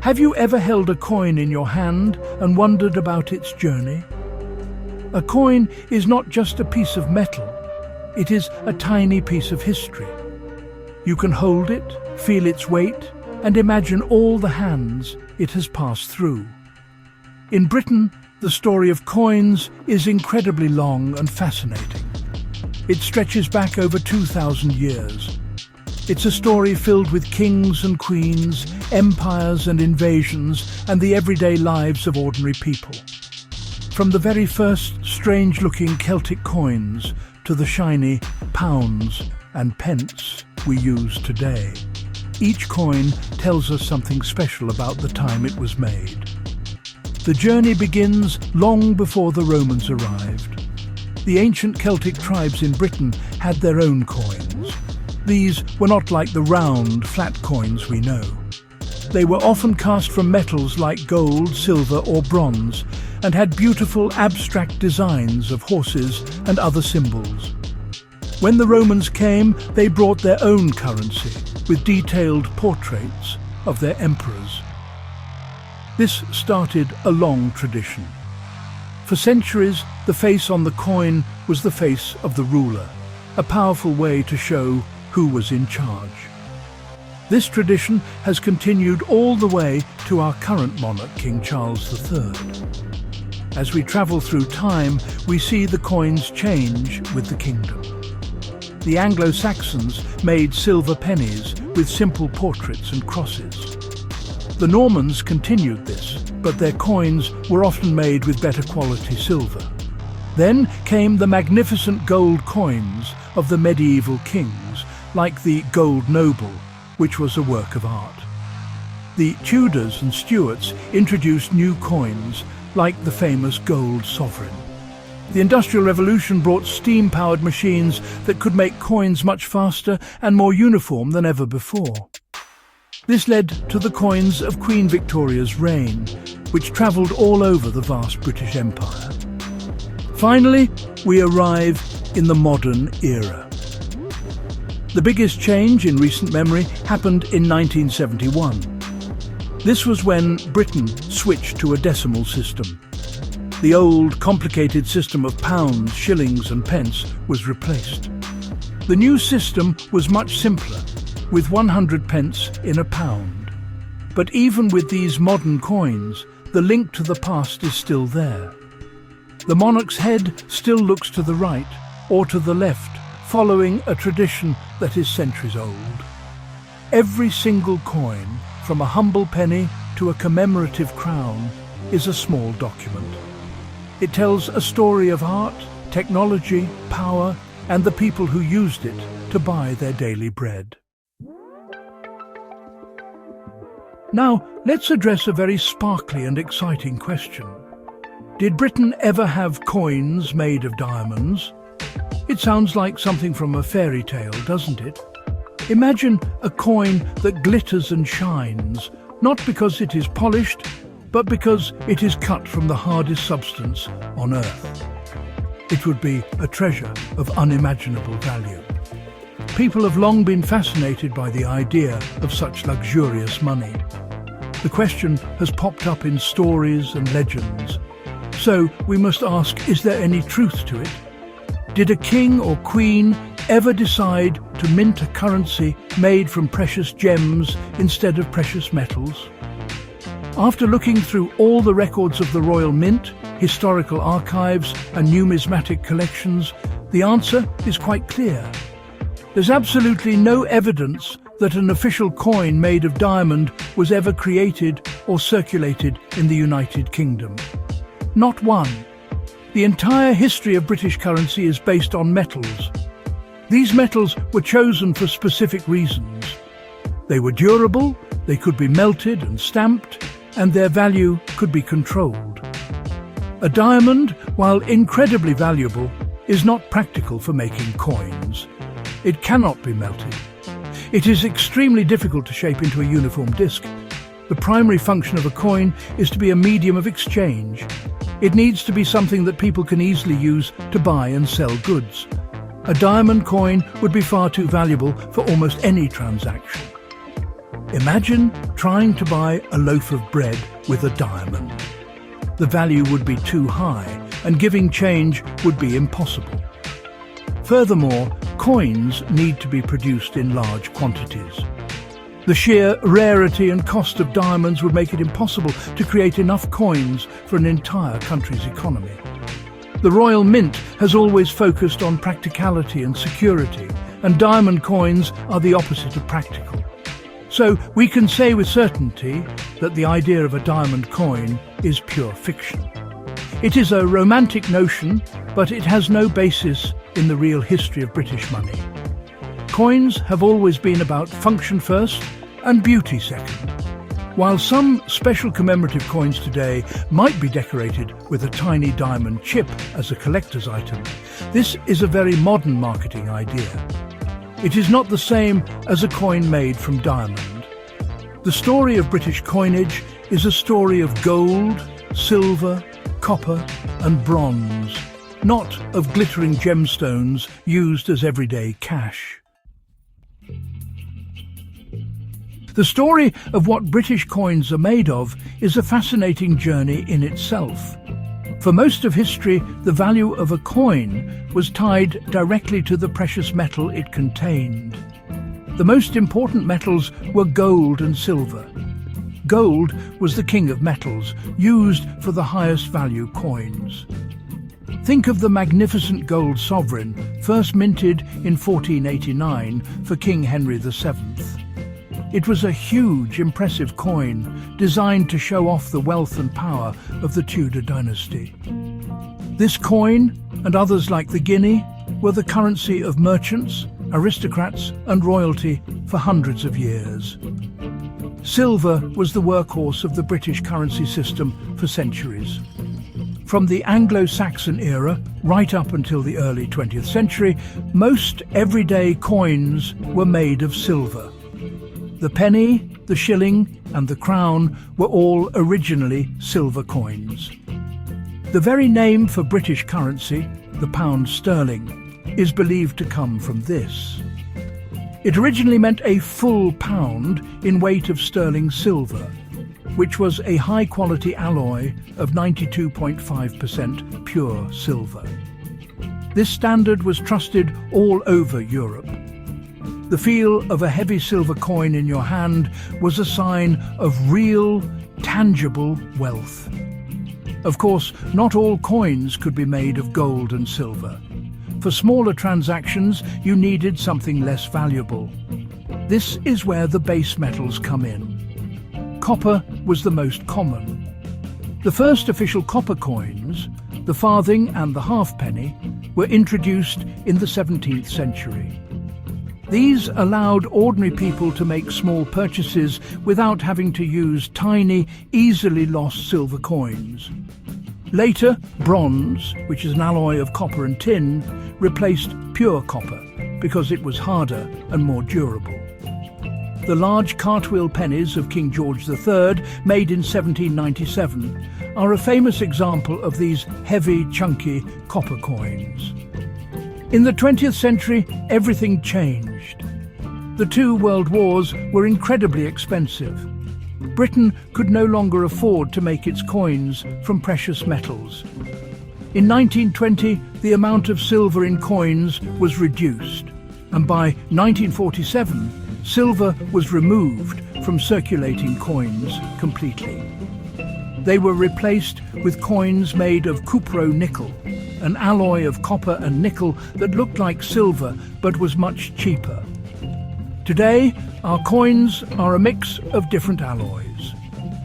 Have you ever held a coin in your hand and wondered about its journey? A coin is not just a piece of metal, it is a tiny piece of history. You can hold it, feel its weight, and imagine all the hands it has passed through. In Britain, the story of coins is incredibly long and fascinating. It stretches back over 2,000 years. It's a story filled with kings and queens, empires and invasions, and the everyday lives of ordinary people. From the very first strange-looking Celtic coins to the shiny pounds and pence we use today, each coin tells us something special about the time it was made. The journey begins long before the Romans arrived. The ancient Celtic tribes in Britain had their own coins. These were not like the round, flat coins we know. They were often cast from metals like gold, silver or bronze, and had beautiful abstract designs of horses and other symbols. When the Romans came, they brought their own currency, with detailed portraits of their emperors. This started a long tradition. For centuries, the face on the coin was the face of the ruler, a powerful way to show who was in charge. This tradition has continued all the way to our current monarch, King Charles III. As we travel through time, we see the coins change with the kingdom. The Anglo-Saxons made silver pennies with simple portraits and crosses. The Normans continued this, but their coins were often made with better quality silver. Then came the magnificent gold coins of the medieval kings, like the gold noble, which was a work of art. The Tudors and Stuarts introduced new coins, like the famous gold sovereign. The Industrial Revolution brought steam-powered machines that could make coins much faster and more uniform than ever before. This led to the coins of Queen Victoria's reign, which travelled all over the vast British Empire. Finally, we arrive in the modern era. The biggest change in recent memory happened in 1971. This was when Britain switched to a decimal system. The old, complicated system of pounds, shillings and pence was replaced. The new system was much simpler, with 100 pence in a pound. But even with these modern coins, the link to the past is still there. The monarch's head still looks to the right or to the left, following a tradition that is centuries old. Every single coin, from a humble penny to a commemorative crown, is a small document. It tells a story of art, technology, power, and the people who used it to buy their daily bread. Now, let's address a very sparkly and exciting question. Did Britain ever have coins made of diamonds? It sounds like something from a fairy tale, doesn't it? Imagine a coin that glitters and shines, not because it is polished, but because it is cut from the hardest substance on earth. It would be a treasure of unimaginable value. People have long been fascinated by the idea of such luxurious money. The question has popped up in stories and legends. So we must ask, is there any truth to it? Did a king or queen ever decide to mint a currency made from precious gems instead of precious metals? After looking through all the records of the Royal Mint, historical archives and numismatic collections, the answer is quite clear. There's absolutely no evidence that an official coin made of diamond was ever created or circulated in the United Kingdom. Not one. The entire history of British currency is based on metals. These metals were chosen for specific reasons. They were durable, they could be melted and stamped, and their value could be controlled. A diamond, while incredibly valuable, is not practical for making coins. It cannot be melted. It is extremely difficult to shape into a uniform disc. The primary function of a coin is to be a medium of exchange. It needs to be something that people can easily use to buy and sell goods. A diamond coin would be far too valuable for almost any transaction. Imagine trying to buy a loaf of bread with a diamond. The value would be too high, and giving change would be impossible. Furthermore, coins need to be produced in large quantities. The sheer rarity and cost of diamonds would make it impossible to create enough coins for an entire country's economy. The Royal Mint has always focused on practicality and security, and diamond coins are the opposite of practical. So we can say with certainty that the idea of a diamond coin is pure fiction. It is a romantic notion, but it has no basis in the real history of British money. Coins have always been about function first and beauty second. While some special commemorative coins today might be decorated with a tiny diamond chip as a collector's item, this is a very modern marketing idea. It is not the same as a coin made from diamond. The story of British coinage is a story of gold, silver, copper and bronze, not of glittering gemstones used as everyday cash. The story of what British coins are made of is a fascinating journey in itself. For most of history, the value of a coin was tied directly to the precious metal it contained. The most important metals were gold and silver. Gold was the king of metals, used for the highest value coins. Think of the magnificent gold sovereign, first minted in 1489 for King Henry VII. It was a huge, impressive coin designed to show off the wealth and power of the Tudor dynasty. This coin, and others like the guinea, were the currency of merchants, aristocrats and royalty for hundreds of years. Silver was the workhorse of the British currency system for centuries. From the Anglo-Saxon era right up until the early 20th century, most everyday coins were made of silver. The penny, the shilling and the crown were all originally silver coins. The very name for British currency, the pound sterling, is believed to come from this. It originally meant a full pound in weight of sterling silver, which was a high-quality alloy of 92.5% pure silver. This standard was trusted all over Europe. The feel of a heavy silver coin in your hand was a sign of real, tangible wealth. Of course, not all coins could be made of gold and silver. For smaller transactions, you needed something less valuable. This is where the base metals come in. Copper was the most common. The first official copper coins, the farthing and the halfpenny, were introduced in the 17th century. These allowed ordinary people to make small purchases without having to use tiny, easily lost silver coins. Later, bronze, which is an alloy of copper and tin, replaced pure copper because it was harder and more durable. The large cartwheel pennies of King George III, made in 1797, are a famous example of these heavy, chunky copper coins. In the 20th century, everything changed. The two world wars were incredibly expensive. Britain could no longer afford to make its coins from precious metals. In 1920, the amount of silver in coins was reduced, and by 1947, silver was removed from circulating coins completely. They were replaced with coins made of cupro-nickel, an alloy of copper and nickel that looked like silver but was much cheaper. Today, our coins are a mix of different alloys.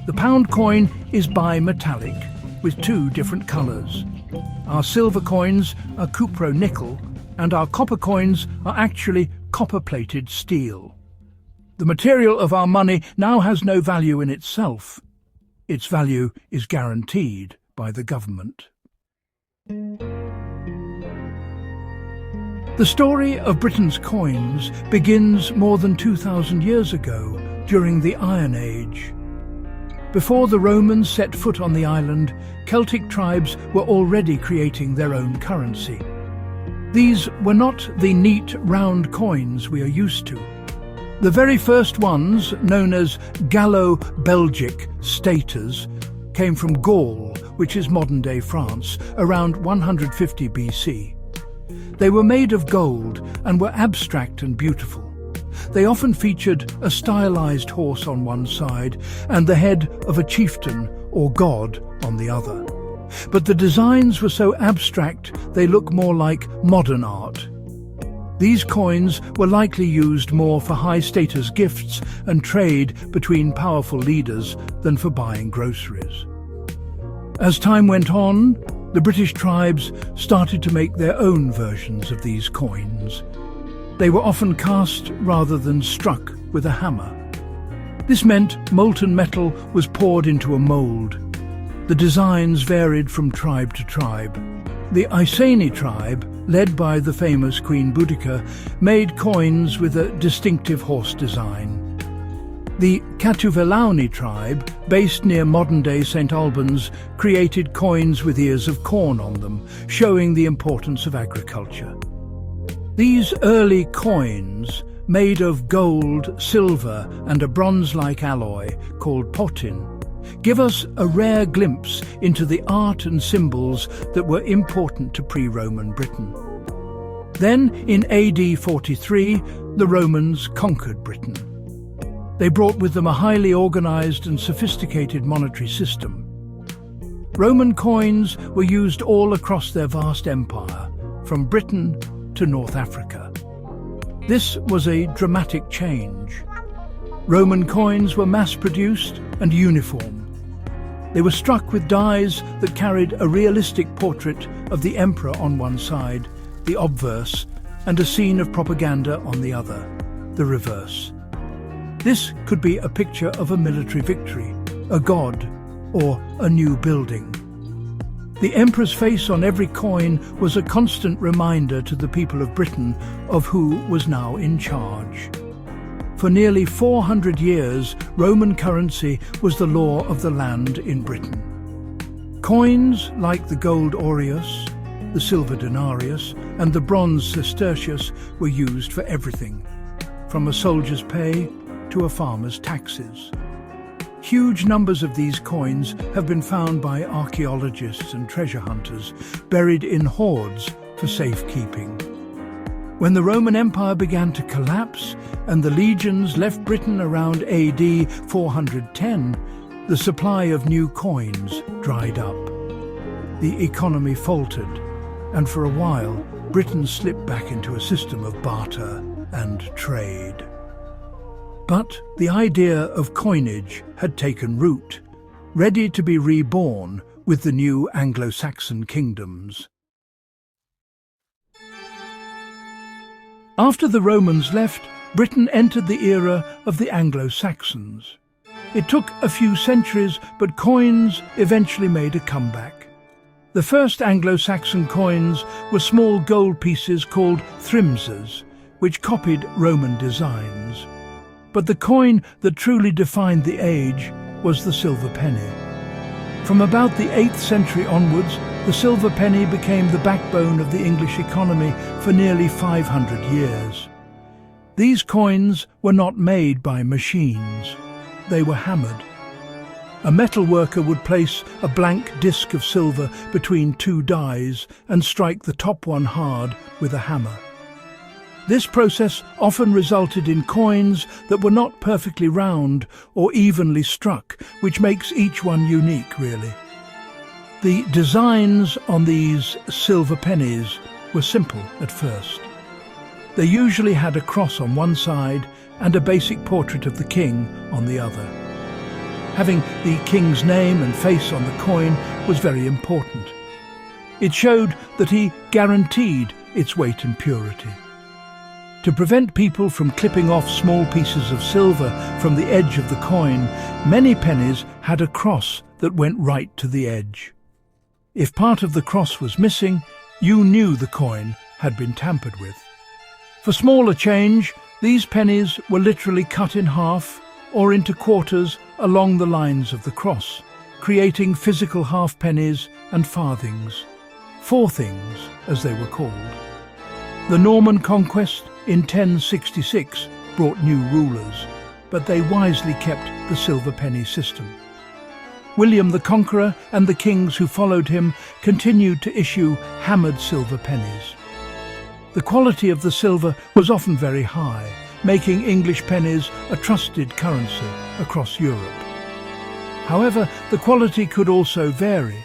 The pound coin is bimetallic, with two different colours. Our silver coins are cupro-nickel, and our copper coins are actually copper-plated steel. The material of our money now has no value in itself. Its value is guaranteed by the government. The story of Britain's coins begins more than 2,000 years ago, during the Iron Age. Before the Romans set foot on the island, Celtic tribes were already creating their own currency. These were not the neat, round coins we are used to. The very first ones, known as Gallo-Belgic staters, came from Gaul, which is modern-day France, around 150 BC. They were made of gold and were abstract and beautiful. They often featured a stylized horse on one side and the head of a chieftain or god on the other. But the designs were so abstract they look more like modern art. These coins were likely used more for high-status gifts and trade between powerful leaders than for buying groceries. As time went on, the British tribes started to make their own versions of these coins. They were often cast rather than struck with a hammer. This meant molten metal was poured into a mould. The designs varied from tribe to tribe. The Iceni tribe, led by the famous Queen Boudica, made coins with a distinctive horse design. The Catuvellauni tribe, based near modern-day St. Albans, created coins with ears of corn on them, showing the importance of agriculture. These early coins, made of gold, silver and a bronze-like alloy called potin, give us a rare glimpse into the art and symbols that were important to pre-Roman Britain. Then, in AD 43, the Romans conquered Britain. They brought with them a highly organized and sophisticated monetary system. Roman coins were used all across their vast empire, from Britain to North Africa. This was a dramatic change. Roman coins were mass-produced and uniform. They were struck with dies that carried a realistic portrait of the emperor on one side, the obverse, and a scene of propaganda on the other, the reverse. This could be a picture of a military victory, a god, or a new building. The emperor's face on every coin was a constant reminder to the people of Britain of who was now in charge. For nearly 400 years, Roman currency was the law of the land in Britain. Coins like the gold aureus, the silver denarius, and the bronze sestertius were used for everything, from a soldier's pay to a farmer's taxes. Huge numbers of these coins have been found by archaeologists and treasure hunters, buried in hoards for safekeeping. When the Roman Empire began to collapse and the legions left Britain around AD 410, the supply of new coins dried up. The economy faltered, and for a while, Britain slipped back into a system of barter and trade. But the idea of coinage had taken root, ready to be reborn with the new Anglo-Saxon kingdoms. After the Romans left, Britain entered the era of the Anglo-Saxons. It took a few centuries, but coins eventually made a comeback. The first Anglo-Saxon coins were small gold pieces called thrimses, which copied Roman designs. But the coin that truly defined the age was the silver penny. From about the 8th century onwards, the silver penny became the backbone of the English economy for nearly 500 years. These coins were not made by machines. They were hammered. A metal worker would place a blank disc of silver between two dies and strike the top one hard with a hammer. This process often resulted in coins that were not perfectly round or evenly struck, which makes each one unique, really. The designs on these silver pennies were simple at first. They usually had a cross on one side and a basic portrait of the king on the other. Having the king's name and face on the coin was very important. It showed that he guaranteed its weight and purity. To prevent people from clipping off small pieces of silver from the edge of the coin, many pennies had a cross that went right to the edge. If part of the cross was missing, you knew the coin had been tampered with. For smaller change, these pennies were literally cut in half or into quarters along the lines of the cross, creating physical halfpennies and farthings, fourthings as they were called. The Norman conquest in 1066 brought new rulers, but they wisely kept the silver penny system. William the Conqueror and the kings who followed him continued to issue hammered silver pennies. The quality of the silver was often very high, making English pennies a trusted currency across Europe. However, the quality could also vary.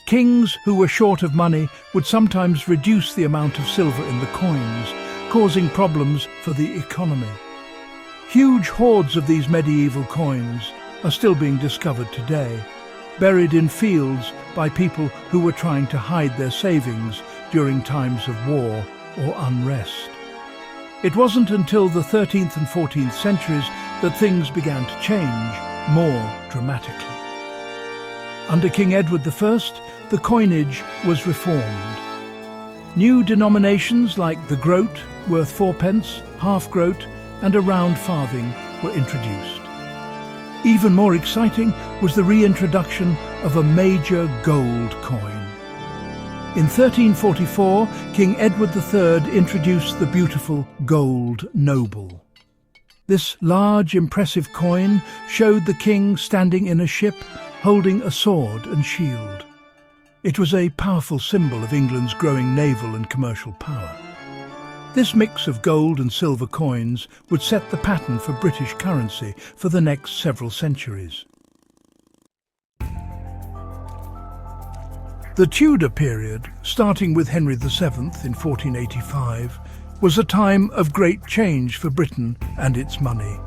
Kings who were short of money would sometimes reduce the amount of silver in the coins, causing problems for the economy. Huge hoards of these medieval coins are still being discovered today, buried in fields by people who were trying to hide their savings during times of war or unrest. It wasn't until the 13th and 14th centuries that things began to change more dramatically. Under King Edward I, the coinage was reformed. New denominations like the groat, worth 4p, half groat, and a round farthing were introduced. Even more exciting was the reintroduction of a major gold coin. In 1344, King Edward III introduced the beautiful gold noble. This large, impressive coin showed the king standing in a ship, holding a sword and shield. It was a powerful symbol of England's growing naval and commercial power. This mix of gold and silver coins would set the pattern for British currency for the next several centuries. The Tudor period, starting with Henry VII in 1485, was a time of great change for Britain and its money.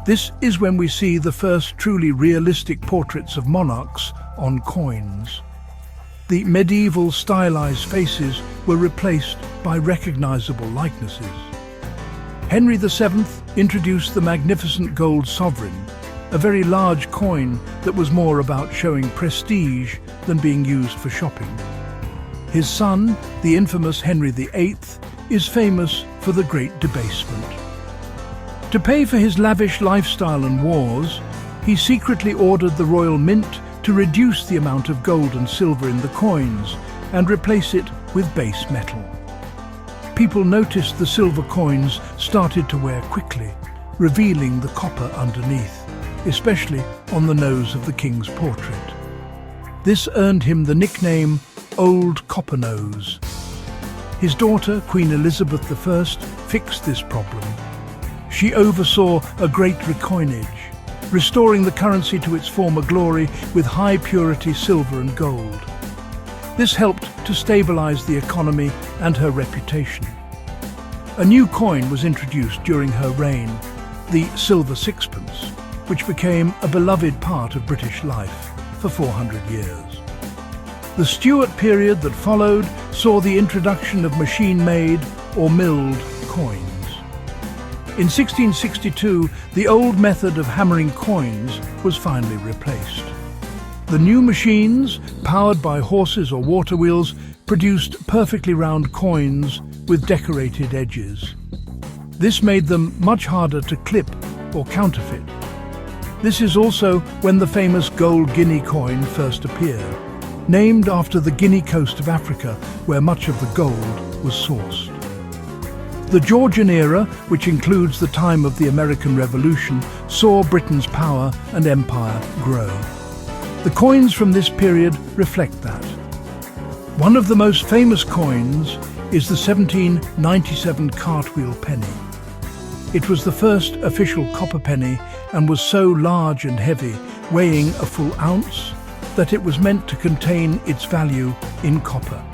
This is when we see the first truly realistic portraits of monarchs on coins. The medieval stylized faces were replaced by recognizable likenesses. Henry VII introduced the magnificent gold sovereign, a very large coin that was more about showing prestige than being used for shopping. His son, the infamous Henry VIII, is famous for the great debasement. To pay for his lavish lifestyle and wars, he secretly ordered the royal mint to reduce the amount of gold and silver in the coins and replace it with base metal. People noticed the silver coins started to wear quickly, revealing the copper underneath, especially on the nose of the king's portrait. This earned him the nickname Old Copper Nose. His daughter, Queen Elizabeth I, fixed this problem. She oversaw a great recoinage, restoring the currency to its former glory with high-purity silver and gold. This helped to stabilize the economy and her reputation. A new coin was introduced during her reign, the silver sixpence, which became a beloved part of British life for 400 years. The Stuart period that followed saw the introduction of machine-made or milled coins. In 1662, the old method of hammering coins was finally replaced. The new machines, powered by horses or water wheels, produced perfectly round coins with decorated edges. This made them much harder to clip or counterfeit. This is also when the famous gold guinea coin first appeared, named after the Guinea coast of Africa, where much of the gold was sourced. The Georgian era, which includes the time of the American Revolution, saw Britain's power and empire grow. The coins from this period reflect that. One of the most famous coins is the 1797 cartwheel penny. It was the first official copper penny and was so large and heavy, weighing a full ounce, that it was meant to contain its value in copper.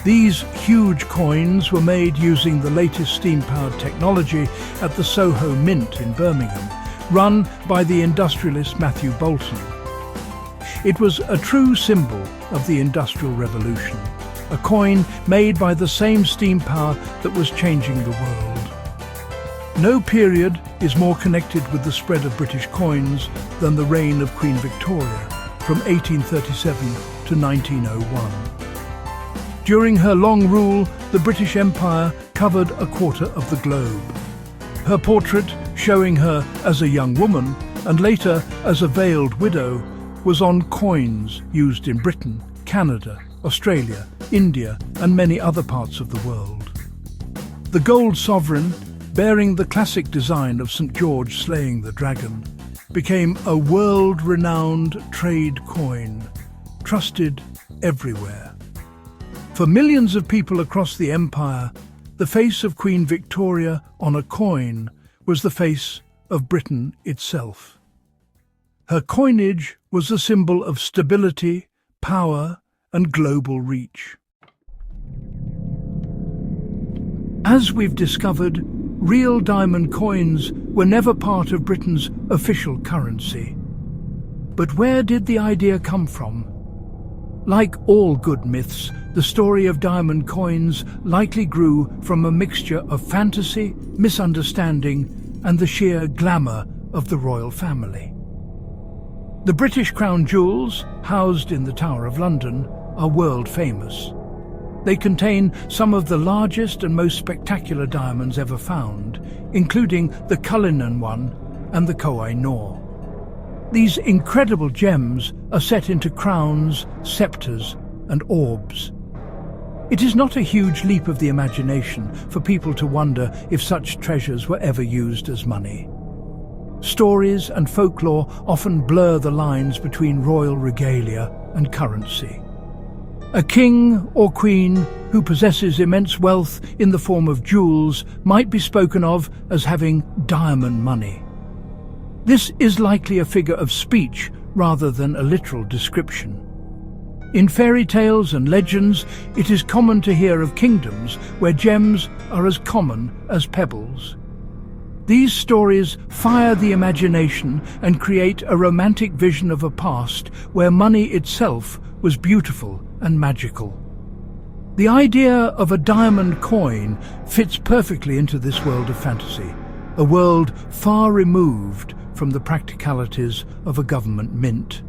These huge coins were made using the latest steam-powered technology at the Soho Mint in Birmingham, run by the industrialist Matthew Boulton. It was a true symbol of the Industrial Revolution, a coin made by the same steam power that was changing the world. No period is more connected with the spread of British coins than the reign of Queen Victoria from 1837 to 1901. During her long rule, the British Empire covered a quarter of the globe. Her portrait, showing her as a young woman and later as a veiled widow, was on coins used in Britain, Canada, Australia, India, and many other parts of the world. The gold sovereign, bearing the classic design of St. George slaying the dragon, became a world-renowned trade coin, trusted everywhere. For millions of people across the empire, the face of Queen Victoria on a coin was the face of Britain itself. Her coinage was a symbol of stability, power, and global reach. As we've discovered, real diamond coins were never part of Britain's official currency. But where did the idea come from? Like all good myths, the story of diamond coins likely grew from a mixture of fantasy, misunderstanding, and the sheer glamour of the royal family. The British crown jewels, housed in the Tower of London, are world famous. They contain some of the largest and most spectacular diamonds ever found, including the Cullinan one and the Koh-i-Noor. These incredible gems are set into crowns, scepters, and orbs. It is not a huge leap of the imagination for people to wonder if such treasures were ever used as money. Stories and folklore often blur the lines between royal regalia and currency. A king or queen who possesses immense wealth in the form of jewels might be spoken of as having diamond money. This is likely a figure of speech rather than a literal description. In fairy tales and legends, it is common to hear of kingdoms where gems are as common as pebbles. These stories fire the imagination and create a romantic vision of a past where money itself was beautiful and magical. The idea of a diamond coin fits perfectly into this world of fantasy, a world far removed from the practicalities of a government mint.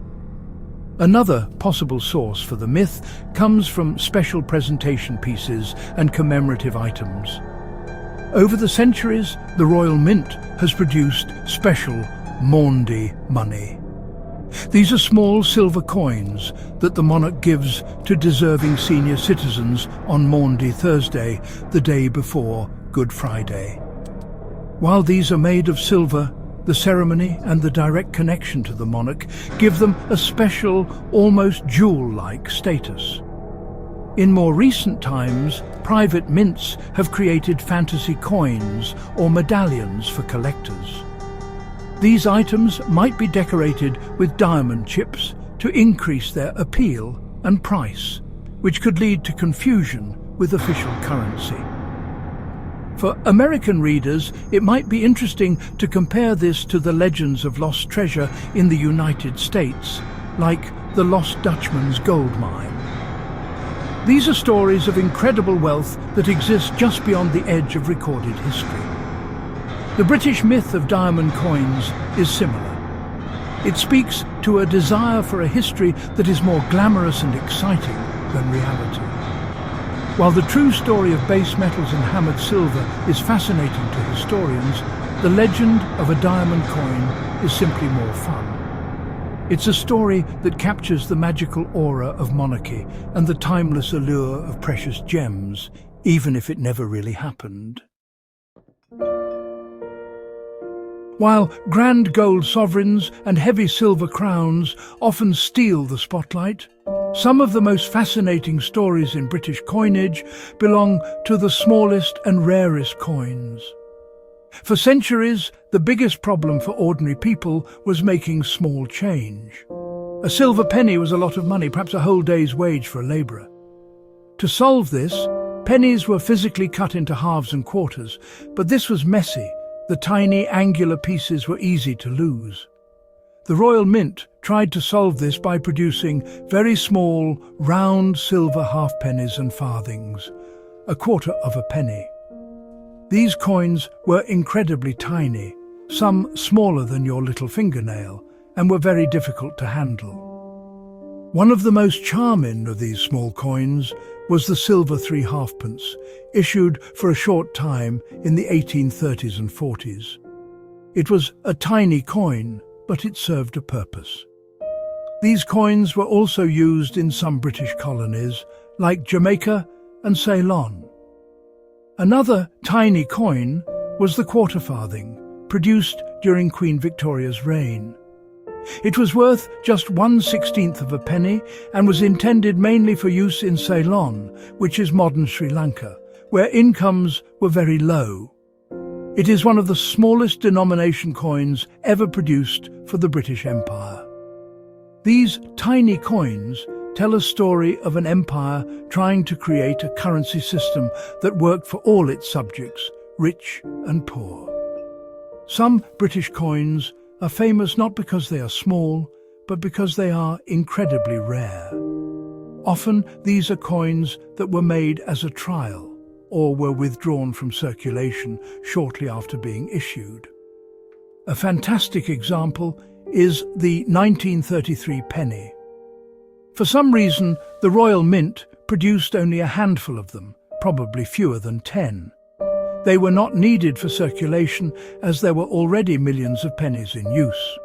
Another possible source for the myth comes from special presentation pieces and commemorative items. Over the centuries, the Royal Mint has produced special Maundy money. These are small silver coins that the monarch gives to deserving senior citizens on Maundy Thursday, the day before Good Friday. While these are made of silver, the ceremony and the direct connection to the monarch give them a special, almost jewel-like status. In more recent times, private mints have created fantasy coins or medallions for collectors. These items might be decorated with diamond chips to increase their appeal and price, which could lead to confusion with official currency. For American readers, it might be interesting to compare this to the legends of lost treasure in the United States, like the Lost Dutchman's gold mine. These are stories of incredible wealth that exist just beyond the edge of recorded history. The British myth of diamond coins is similar. It speaks to a desire for a history that is more glamorous and exciting than reality. While the true story of base metals and hammered silver is fascinating to historians, the legend of a diamond coin is simply more fun. It's a story that captures the magical aura of monarchy and the timeless allure of precious gems, even if it never really happened. While grand gold sovereigns and heavy silver crowns often steal the spotlight, some of the most fascinating stories in British coinage belong to the smallest and rarest coins. For centuries, the biggest problem for ordinary people was making small change. A silver penny was a lot of money, perhaps a whole day's wage for a labourer. To solve this, pennies were physically cut into halves and quarters, but this was messy. The tiny angular pieces were easy to lose. The Royal Mint tried to solve this by producing very small, round silver halfpennies and farthings, a quarter of a penny. These coins were incredibly tiny, some smaller than your little fingernail, and were very difficult to handle. One of the most charming of these small coins was the silver 3 halfpence, issued for a short time in the 1830s and 40s. It was a tiny coin, but it served a purpose. These coins were also used in some British colonies, like Jamaica and Ceylon. Another tiny coin was the quarter farthing, produced during Queen Victoria's reign. It was worth just 1/16 of a penny and was intended mainly for use in Ceylon, which is modern Sri Lanka, where incomes were very low. It is one of the smallest denomination coins ever produced for the British Empire. These tiny coins tell a story of an empire trying to create a currency system that worked for all its subjects, rich and poor. Some British coins are famous not because they are small, but because they are incredibly rare. Often these are coins that were made as a trial or were withdrawn from circulation shortly after being issued. A fantastic example is the 1933 penny. For some reason, the Royal Mint produced only a handful of them, probably fewer than 10. They were not needed for circulation as there were already millions of pennies in use.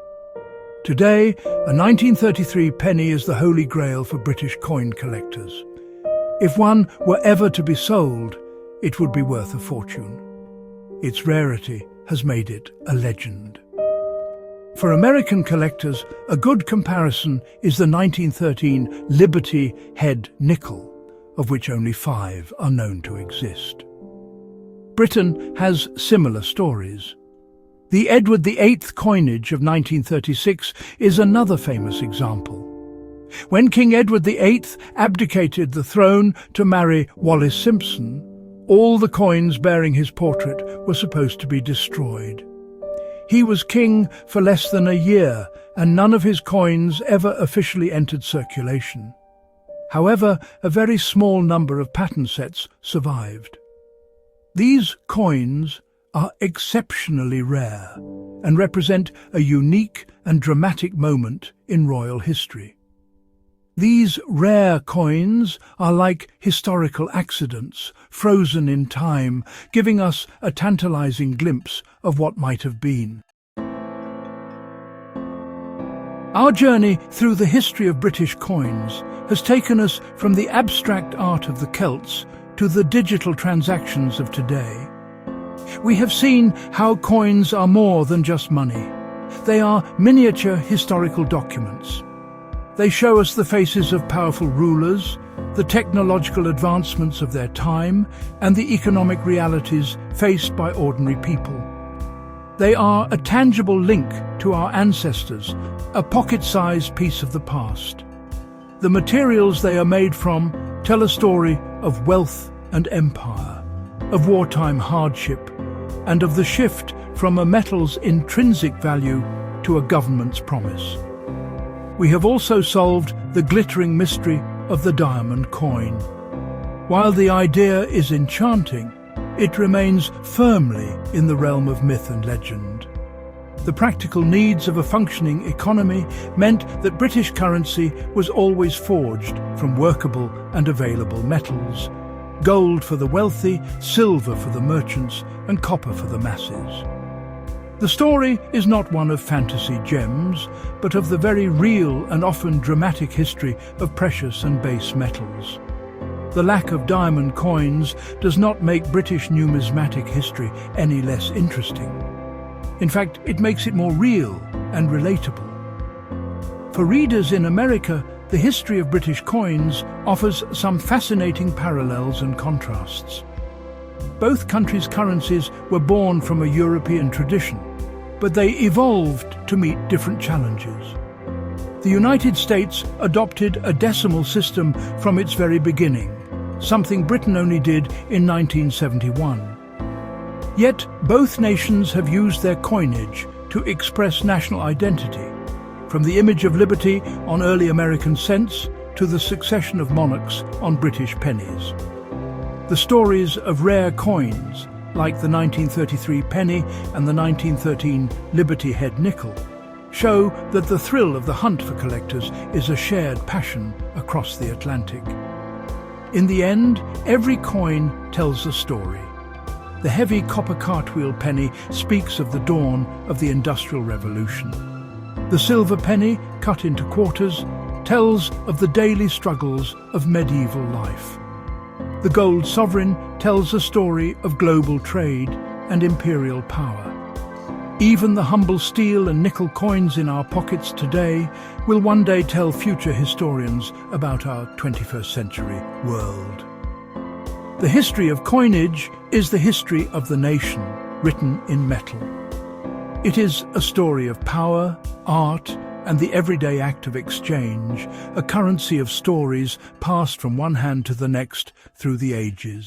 Today, a 1933 penny is the holy grail for British coin collectors. If one were ever to be sold, it would be worth a fortune. Its rarity has made it a legend. For American collectors, a good comparison is the 1913 Liberty Head nickel, of which only 5 are known to exist. Britain has similar stories. The Edward VIII coinage of 1936 is another famous example. When King Edward VIII abdicated the throne to marry Wallis Simpson, all the coins bearing his portrait were supposed to be destroyed. He was king for less than a year, and none of his coins ever officially entered circulation. However, a very small number of pattern sets survived. These coins are exceptionally rare and represent a unique and dramatic moment in royal history. These rare coins are like historical accidents, frozen in time, giving us a tantalizing glimpse of what might have been. Our journey through the history of British coins has taken us from the abstract art of the Celts to the digital transactions of today. We have seen how coins are more than just money. They are miniature historical documents. They show us the faces of powerful rulers, the technological advancements of their time, and the economic realities faced by ordinary people. They are a tangible link to our ancestors, a pocket-sized piece of the past. The materials they are made from tell a story of wealth and empire, of wartime hardship, and of the shift from a metal's intrinsic value to a government's promise. We have also solved the glittering mystery of the diamond coin. While the idea is enchanting, it remains firmly in the realm of myth and legend. The practical needs of a functioning economy meant that British currency was always forged from workable and available metals: gold for the wealthy, silver for the merchants, and copper for the masses. The story is not one of fantasy gems, but of the very real and often dramatic history of precious and base metals. The lack of diamond coins does not make British numismatic history any less interesting. In fact, it makes it more real and relatable. For readers in America, the history of British coins offers some fascinating parallels and contrasts. Both countries' currencies were born from a European tradition, but they evolved to meet different challenges. The United States adopted a decimal system from its very beginning, something Britain only did in 1971. Yet both nations have used their coinage to express national identity, from the image of liberty on early American cents to the succession of monarchs on British pennies. The stories of rare coins, like the 1933 penny and the 1913 Liberty Head nickel, show that the thrill of the hunt for collectors is a shared passion across the Atlantic. In the end, every coin tells a story. The heavy copper cartwheel penny speaks of the dawn of the Industrial Revolution. The silver penny, cut into quarters, tells of the daily struggles of medieval life. The gold sovereign tells a story of global trade, and imperial power. Even the humble steel and nickel coins in our pockets today will one day tell future historians about our 21st century world. The history of coinage is the history of the nation, written in metal. It is a story of power, art, and the everyday act of exchange, a currency of stories passed from one hand to the next through the ages.